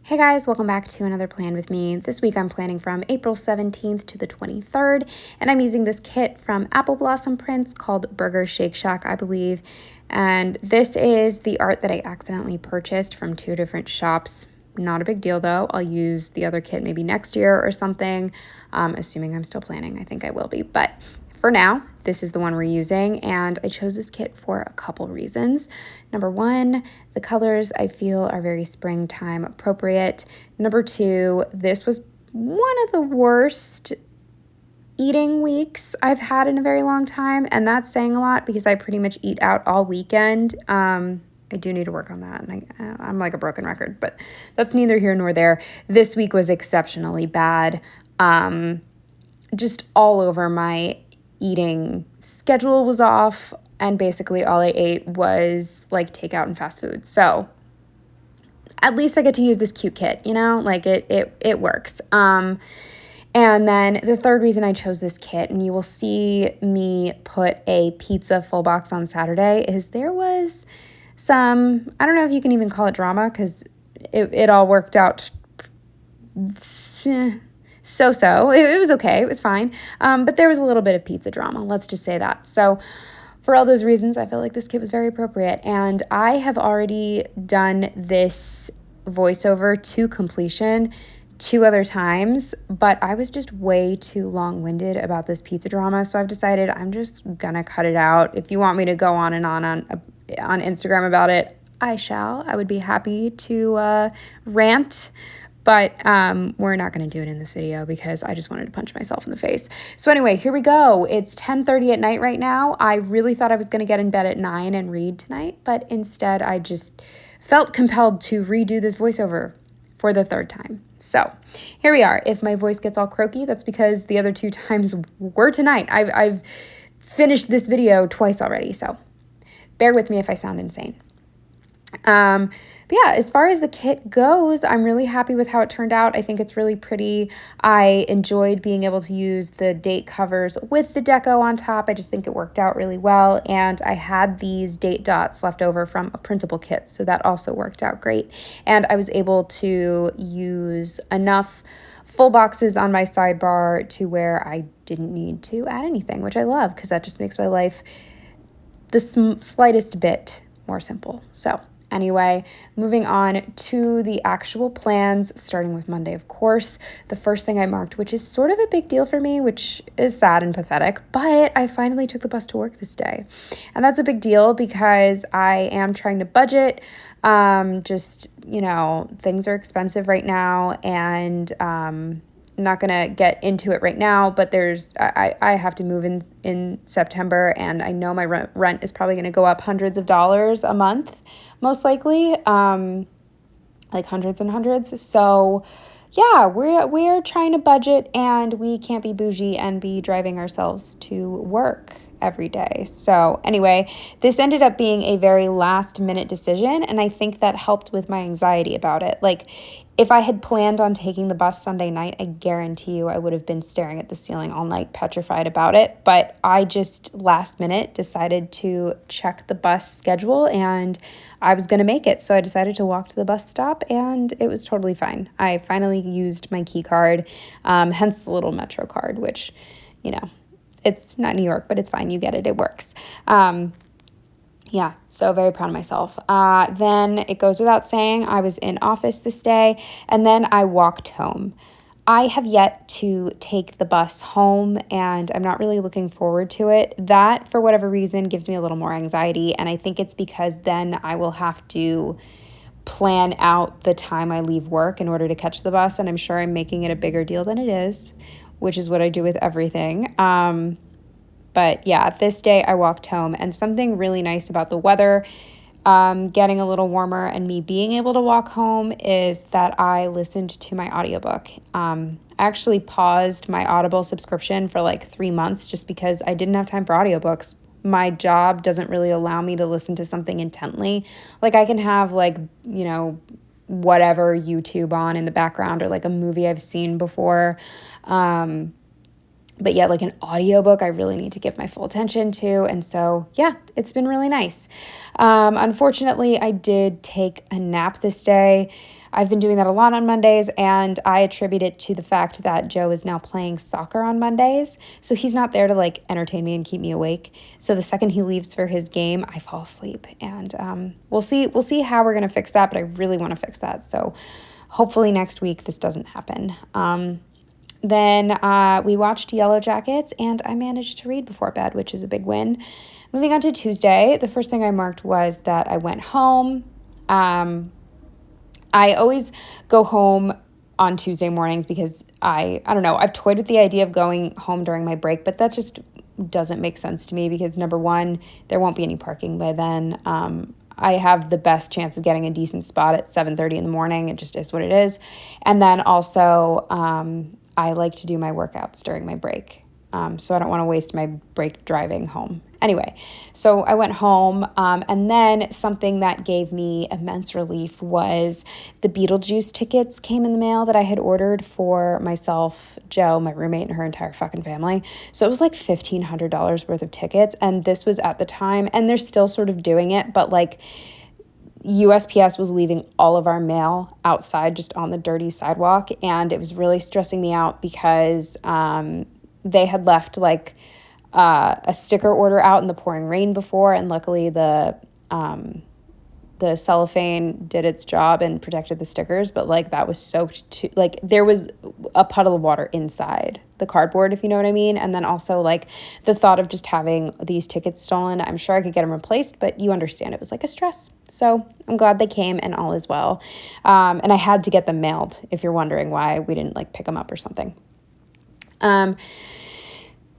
Hey guys, welcome back to another plan with me. This week I'm planning from April 17th to the 23rd, and I'm using this kit from Apple Blossom Prints called Burger Shake Shack, I believe. And this is the art that I accidentally purchased from two different shops. Not a big deal though. I'll use the other kit maybe next year or something, assuming I'm still planning. I think I will be, but for now, this is the one we're using, and I chose this kit for a couple reasons. Number one, the colors I feel are very springtime appropriate. Number two, this was one of the worst eating weeks I've had in a very long time, and that's saying a lot because I pretty much eat out all weekend. I do need to work on that, and I'm like a broken record, but that's neither here nor there. This week was exceptionally bad. Just all over, my eating schedule was off, and basically all I ate was like takeout and fast food. So at least I get to use this cute kit, you know, like it works. And then the third reason I chose this kit, and you will see me put a pizza full box on Saturday, is there was some, I don't know if you can even call it drama, because it all worked out so. It was okay. It was fine. But there was a little bit of pizza drama. Let's just say that. So for all those reasons, I feel like this kit was very appropriate. And I have already done this voiceover to completion 2 other times, but I was just way too long-winded about this pizza drama. So I've decided I'm just gonna cut it out. If you want me to go on and on Instagram about it, I shall. I would be happy to rant. But we're not going to do it in this video because I just wanted to punch myself in the face. So anyway, here we go. It's 10:30 at night right now. I really thought I was going to get in bed at 9 and read tonight, but instead I just felt compelled to redo this voiceover for the 3rd time. So here we are. If my voice gets all croaky, that's because the other 2 times were tonight. I've finished this video twice already, so bear with me if I sound insane. But yeah, as far as the kit goes, I'm really happy with how it turned out. I think it's really pretty. I enjoyed being able to use the date covers with the deco on top. I just think it worked out really well. And I had these date dots left over from a printable kit, so that also worked out great. And I was able to use enough full boxes on my sidebar to where I didn't need to add anything, which I love because that just makes my life the slightest bit more simple. So anyway, moving on to the actual plans, starting with Monday, of course. The first thing I marked, which is sort of a big deal for me, which is sad and pathetic, but I finally took the bus to work this day. And that's a big deal because I am trying to budget. Just, you know, things are expensive right now, and I'm not going to get into it right now, but I have to move in September, and I know my rent is probably going to go up hundreds of dollars a month, most likely, like hundreds and hundreds. So yeah, we're trying to budget, and we can't be bougie and be driving ourselves to work every day. So anyway, this ended up being a very last minute decision, and I think that helped with my anxiety about it. Like, if I had planned on taking the bus Sunday night, I guarantee you I would have been staring at the ceiling all night, petrified about it. But I just last minute decided to check the bus schedule, and I was going to make it. So I decided to walk to the bus stop, and it was totally fine. I finally used my key card, hence the little Metro card, which, you know, it's not New York, but it's fine. You get it. It works. Yeah, so very proud of myself. Then it goes without saying, I was in office this day, and then I walked home. I have yet to take the bus home, and I'm not really looking forward to it. That, for whatever reason, gives me a little more anxiety, and I think it's because then I will have to plan out the time I leave work in order to catch the bus, and I'm sure I'm making it a bigger deal than it is, which is what I do with everything. But yeah, this day I walked home, and something really nice about the weather getting a little warmer and me being able to walk home is that I listened to my audiobook. I actually paused my Audible subscription for like 3 months just because I didn't have time for audiobooks. My job doesn't really allow me to listen to something intently. Like, I can have, like, you know, whatever YouTube on in the background, or like a movie I've seen before. But yeah, like an audiobook, I really need to give my full attention to. And so, yeah, it's been really nice. Unfortunately, I did take a nap this day. I've been doing that a lot on Mondays, and I attribute it to the fact that Joe is now playing soccer on Mondays. So he's not there to like entertain me and keep me awake. So the second he leaves for his game, I fall asleep. And we'll see how we're gonna fix that, but I really want to fix that. So hopefully next week this doesn't happen. Then we watched Yellow Jackets, and I managed to read before bed, which is a big win. Moving on to Tuesday, the first thing I marked was that I went home. I always go home on Tuesday mornings because I don't know, I've toyed with the idea of going home during my break, but that just doesn't make sense to me because number one, there won't be any parking by then. I have the best chance of getting a decent spot at 7:30 in the morning. It just is what it is. And then also, I like to do my workouts during my break. So I don't want to waste my break driving home. Anyway, so I went home, and then something that gave me immense relief was the Beetlejuice tickets came in the mail that I had ordered for myself, Joe, my roommate, and her entire fucking family. So it was like $1,500 worth of tickets, and this was at the time, and they're still sort of doing it, but like USPS was leaving all of our mail outside just on the dirty sidewalk, and it was really stressing me out because they had left like a sticker order out in the pouring rain before, and luckily the cellophane did its job and protected the stickers, but like that was soaked to, like there was a puddle of water inside the cardboard, if you know what I mean. And then also like the thought of just having these tickets stolen, I'm sure I could get them replaced, but you understand it was like a stress. So I'm glad they came and all is well. And I had to get them mailed, if you're wondering why we didn't like pick them up or something.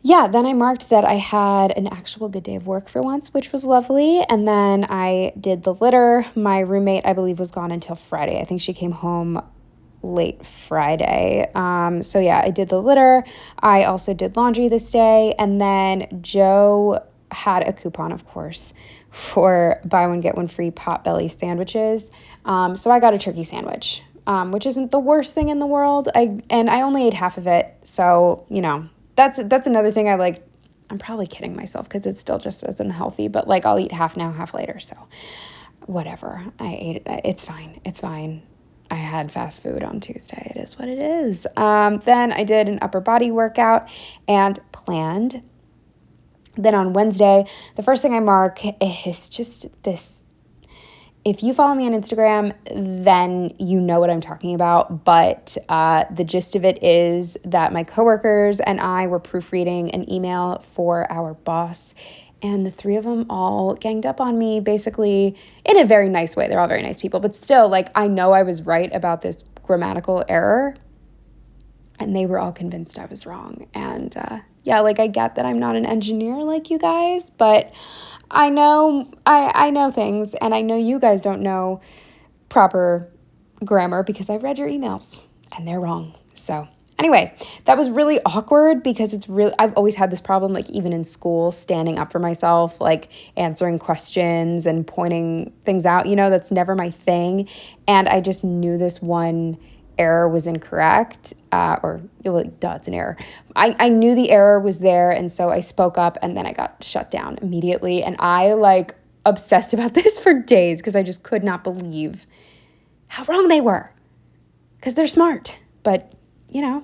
Yeah, then I marked that I had an actual good day of work for once, which was lovely. And then I did the litter. My roommate, I believe, was gone until Friday. I think she came home late Friday. So yeah, I did the litter. I also did laundry this day. And then Joe had a coupon, of course, for buy one, get one free Potbelly sandwiches. So I got a turkey sandwich, which isn't the worst thing in the world. I only ate half of it. So, you know, that's another thing I like. I'm probably kidding myself because it's still just as unhealthy, but like I'll eat half now, half later. So whatever. I ate it. It's fine. It's fine. I had fast food on Tuesday. It is what it is. Then I did an upper body workout and planned. Then on Wednesday, the first thing I mark is just this. If you follow me on Instagram, then you know what I'm talking about. But the gist of it is that my coworkers and I were proofreading an email for our boss, and the three of them all ganged up on me, basically in a very nice way. They're all very nice people, but still, like, I know I was right about this grammatical error, and they were all convinced I was wrong. And yeah, like I get that I'm not an engineer like you guys, but I know things, and I know you guys don't know proper grammar because I've read your emails and they're wrong. So anyway, that was really awkward because I've always had this problem, like even in school, standing up for myself, like answering questions and pointing things out, you know, that's never my thing. And I just knew this one error was incorrect, it's an error. I knew the error was there, and so I spoke up, and then I got shut down immediately, and I like obsessed about this for days because I just could not believe how wrong they were, because they're smart, but you know,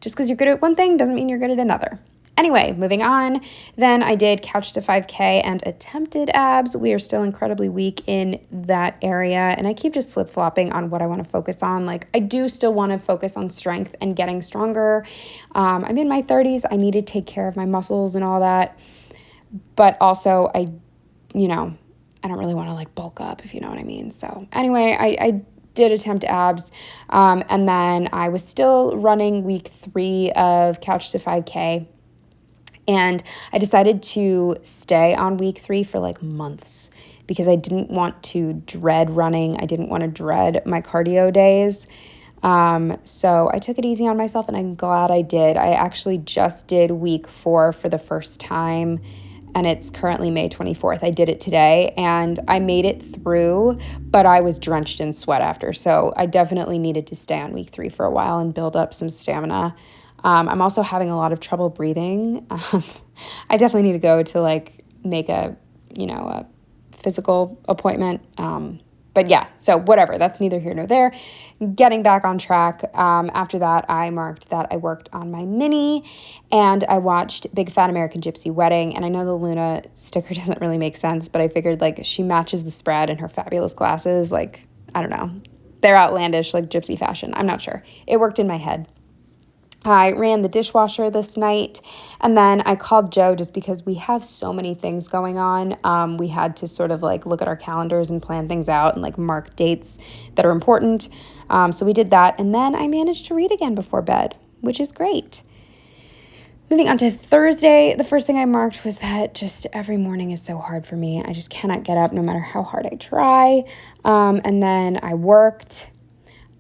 just because you're good at one thing doesn't mean you're good at another. Anyway, moving on, then I did Couch to 5K and attempted abs. We are still incredibly weak in that area, and I keep just flip-flopping on what I want to focus on. Like, I do still want to focus on strength and getting stronger. I'm in my 30s. I need to take care of my muscles and all that, but also I don't really want to like bulk up, if you know what I mean. So anyway, I did attempt abs, and then I was still running week 3 of Couch to 5K. And I decided to stay on week 3 for like months because I didn't want to dread running. I didn't want to dread my cardio days. So I took it easy on myself, and I'm glad I did. I actually just did week 4 for the first time, and it's currently May 24th. I did it today, and I made it through, but I was drenched in sweat after. So I definitely needed to stay on week 3 for a while and build up some stamina. I'm also having a lot of trouble breathing. I definitely need to go to like make a physical appointment. But yeah, so whatever, that's neither here nor there. Getting back on track, after that, I marked that I worked on my mini and I watched Big Fat American Gypsy Wedding. And I know the Luna sticker doesn't really make sense, but I figured like she matches the spread in her fabulous glasses. Like, I don't know. They're outlandish, like gypsy fashion. I'm not sure. It worked in my head. I ran the dishwasher this night, and then I called Joe just because we have so many things going on. We had to sort of like look at our calendars and plan things out and like mark dates that are important. So we did that, and then I managed to read again before bed, which is great. Moving on to Thursday, the first thing I marked was that just every morning is so hard for me. I just cannot get up no matter how hard I try. And then I worked.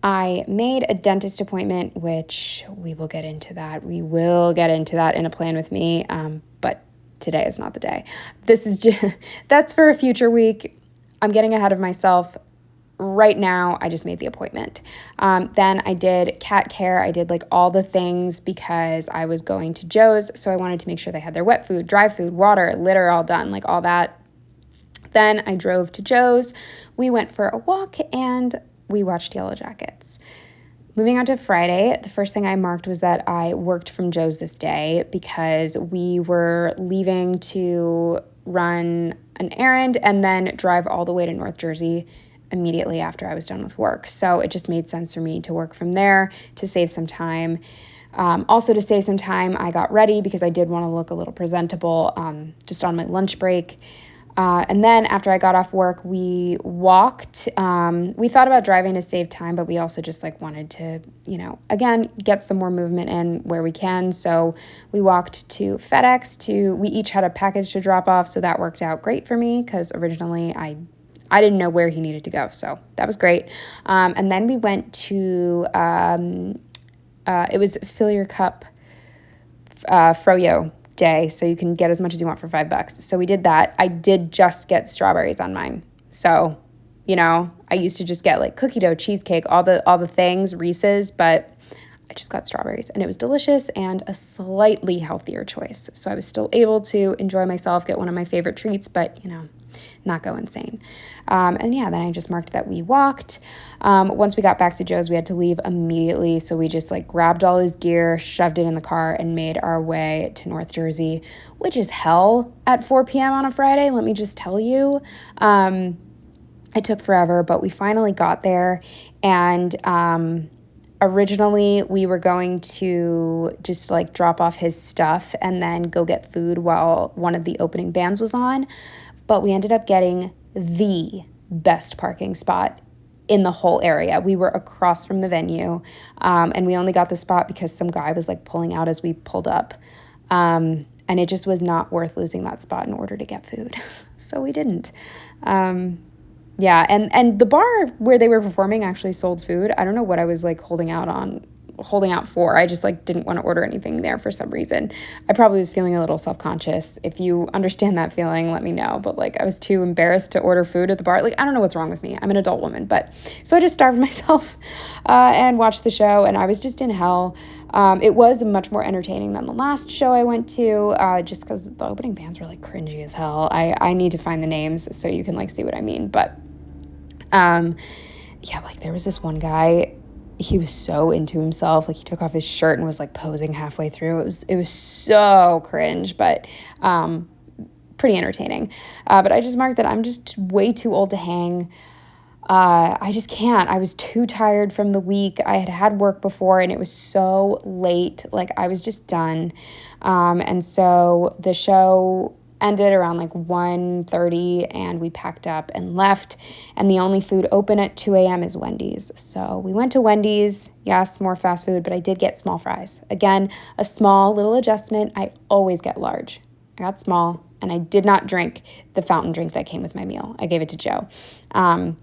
I made a dentist appointment, which we will get into that. We will get into that in a plan with me, but today is not the day. This is just, that's for a future week. I'm getting ahead of myself. Right now, I just made the appointment. Then I did cat care. I did like all the things because I was going to Joe's, so I wanted to make sure they had their wet food, dry food, water, litter all done, like all that. Then I drove to Joe's. We went for a walk and we watched Yellow Jackets. Moving on to Friday, the first thing I marked was that I worked from Joe's this day because we were leaving to run an errand and then drive all the way to North Jersey immediately after I was done with work. So it just made sense for me to work from there to save some time. Also to save some time, I got ready because I did want to look a little presentable just on my lunch break. And then after I got off work, we walked. We thought about driving to save time, but we also just like wanted to, again, get some more movement in where we can. So we walked to FedEx we each had a package to drop off. So that worked out great for me because originally I didn't know where he needed to go. So that was great. And then we went to, it was Fill Your Cup Froyo day, so you can get as much as you want for $5. So we did that. I did just get strawberries on mine. So, I used to just get like cookie dough, cheesecake, all the things, Reese's, but I just got strawberries and it was delicious and a slightly healthier choice. So I was still able to enjoy myself, get one of my favorite treats, but not go insane. And yeah, then I just marked that we walked. Once we got back to Joe's, we had to leave immediately. So we just like grabbed all his gear, shoved it in the car, and made our way to North Jersey, which is hell at 4 p.m. on a Friday. Let me just tell you. It took forever, but we finally got there. And originally we were going to just like drop off his stuff and then go get food while one of the opening bands was on. But we ended up getting the best parking spot in the whole area. We were across from the venue, and we only got the spot because some guy was like pulling out as we pulled up. And it just was not worth losing that spot in order to get food. So we didn't. Yeah, and the bar where they were performing actually sold food. I don't know what I was like holding out for. I just like didn't want to order anything there for some reason. I probably was feeling a little self-conscious. If you understand that feeling, let me know. But like I was too embarrassed to order food at the bar. Like I don't know what's wrong with me. I'm an adult woman, but so I just starved myself and watched the show, and I was just in hell. It was much more entertaining than the last show I went to, just because the opening bands were like cringy as hell. I need to find the names so you can like see what I mean. But yeah, like there was this one guy. He was so into himself. Like he took off his shirt and was like posing halfway through. It was so cringe, but pretty entertaining. But I just marked that I'm just way too old to hang. I just can't. I was too tired from the week. I had work before and it was so late. Like I was just done. And so the show ended around like 1:30 and we packed up and left, and the only food open at 2 a.m. is Wendy's. So we went to Wendy's. Yes, more fast food, but I did get small fries. Again, a small little adjustment. I always get large. I got small, and I did not drink the fountain drink that came with my meal. I gave it to Joe. But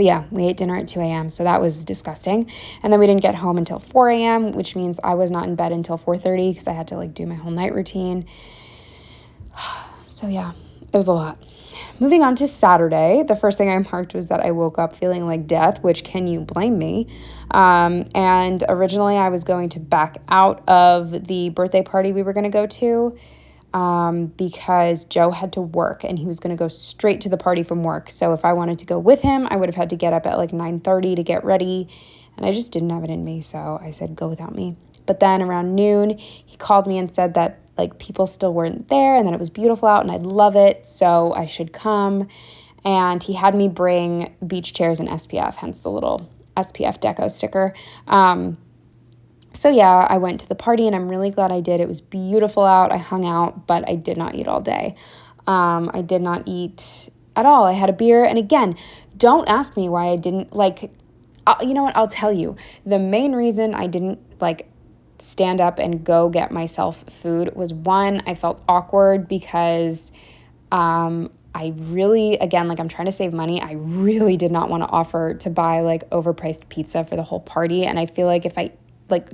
yeah, we ate dinner at 2 a.m., so that was disgusting. And then we didn't get home until 4 a.m., which means I was not in bed until 4:30 because I had to like do my whole night routine. So yeah, it was a lot. Moving on to Saturday, the first thing I marked was that I woke up feeling like death, which can you blame me? And originally I was going to back out of the birthday party we were going to go to. because Joe had to work and he was going to go straight to the party from work. So if I wanted to go with him, I would have had to get up at like 9:30 to get ready. And I just didn't have it in me. So I said, go without me. But then around noon, he called me and said that like people still weren't there and that it was beautiful out and I'd love it. So I should come. And he had me bring beach chairs and SPF, hence the little SPF deco sticker. So yeah, I went to the party and I'm really glad I did. It was beautiful out. I hung out, but I did not eat all day. I did not eat at all. I had a beer. And again, don't ask me why I didn't you know what? I'll tell you. The main reason I didn't stand up and go get myself food was, one, I felt awkward because I really, again, I'm trying to save money. I really did not want to offer to buy overpriced pizza for the whole party. And I feel like if I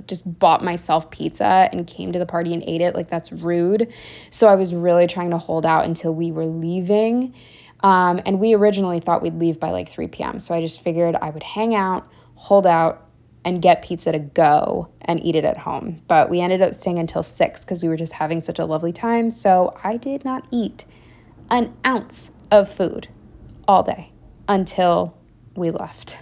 just bought myself pizza and came to the party and ate it, that's rude. So I was really trying to hold out until we were leaving. And we originally thought we'd leave by 3 p.m. So I just figured I would hang out, hold out, and get pizza to go and eat it at home. But we ended up staying until 6 because we were just having such a lovely time. So I did not eat an ounce of food all day until we left.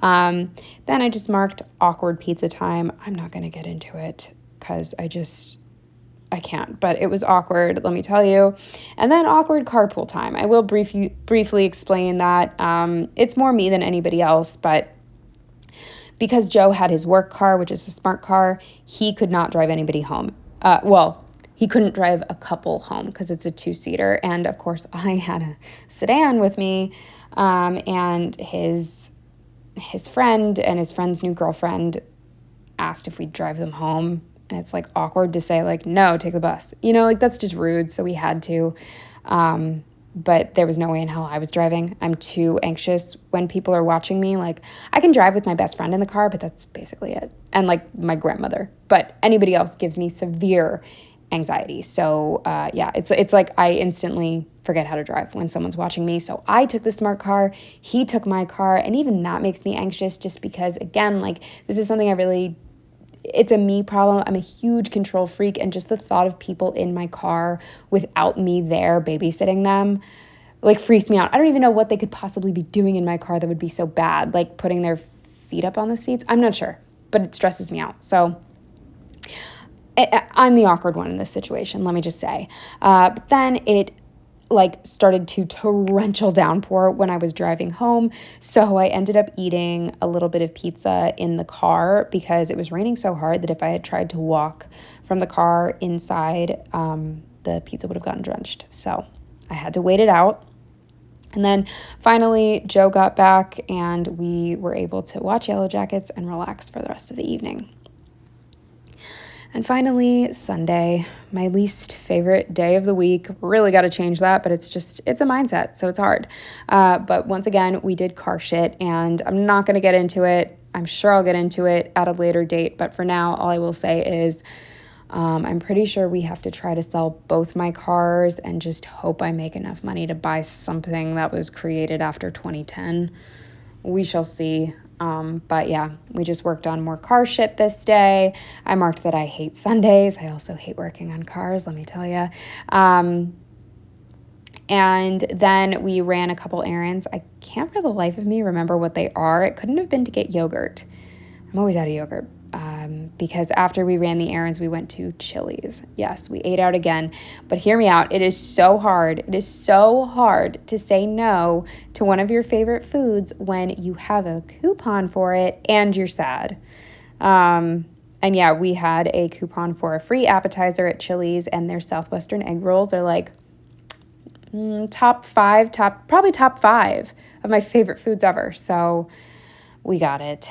Then I just marked awkward pizza time. I'm not going to get into it because I can't, but it was awkward, let me tell you. And then awkward carpool time. I will briefly explain that. It's more me than anybody else, but because Joe had his work car, which is a smart car, he could not drive anybody home. He couldn't drive a couple home because it's a 2-seater. And of course, I had a sedan with me, and his friend and his friend's new girlfriend asked if we'd drive them home. And it's awkward to say no, take the bus. That's just rude. So we had to. But there was no way in hell I was driving. I'm too anxious when people are watching me. I can drive with my best friend in the car, but that's basically it. And my grandmother. But anybody else gives me severe anxiety. So yeah, it's I instantly forget how to drive when someone's watching me. So I took the smart car, he took my car, and even that makes me anxious just because, again, this is something it's a me problem. I'm a huge control freak, and just the thought of people in my car without me there babysitting them freaks me out. I don't even know what they could possibly be doing in my car that would be so bad, putting their feet up on the seats. I'm not sure, but it stresses me out. So I'm the awkward one in this situation, let me just say. But then it started to torrential downpour when I was driving home. So I ended up eating a little bit of pizza in the car because it was raining so hard that if I had tried to walk from the car inside, the pizza would have gotten drenched. So I had to wait it out. And then finally, Joe got back and we were able to watch Yellow Jackets and relax for the rest of the evening. And finally, Sunday, my least favorite day of the week. Really got to change that, but it's a mindset, so it's hard. But once again, we did car shit, and I'm not going to get into it. I'm sure I'll get into it at a later date, but for now, all I will say is I'm pretty sure we have to try to sell both my cars and just hope I make enough money to buy something that was created after 2010. We shall see. But yeah, we just worked on more car shit this day. I marked that I hate Sundays. I also hate working on cars, let me tell you. And then we ran a couple errands. I can't for the life of me remember what they are. It couldn't have been to get yogurt. I'm always out of yogurt. Because after we ran the errands, we went to Chili's. Yes, we ate out again. But hear me out. It is so hard. It is so hard to say no to one of your favorite foods when you have a coupon for it and you're sad. And yeah, we had a coupon for a free appetizer at Chili's, and their Southwestern egg rolls are top five of my favorite foods ever. So we got it.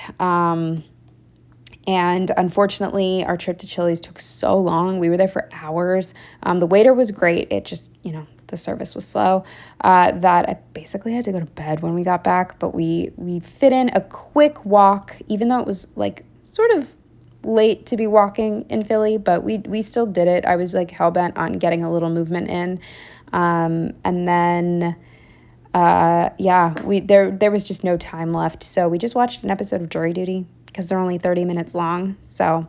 And unfortunately, our trip to Chili's took so long. We were there for hours. The waiter was great. It just, the service was slow, that I basically had to go to bed when we got back. But we fit in a quick walk, even though it was sort of late to be walking in Philly, but we still did it. I was hell-bent on getting a little movement in. And then there was just no time left. So we just watched an episode of Jury Duty, because they're only 30 minutes long. So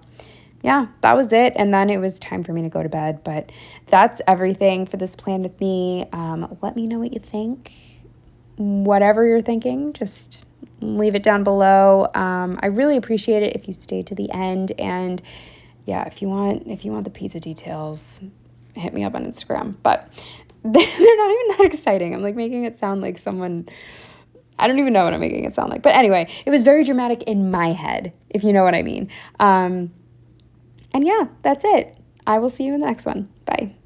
yeah, that was it. And then it was time for me to go to bed. But that's everything for this plan with me. Let me know what you think. Whatever you're thinking, just leave it down below. I really appreciate it if you stay to the end. And yeah, if you want the pizza details, hit me up on Instagram. But they're not even that exciting. I'm like making it sound like someone, I don't even know what I'm making it sound like. But anyway, it was very dramatic in my head, if you know what I mean. And yeah, that's it. I will see you in the next one. Bye.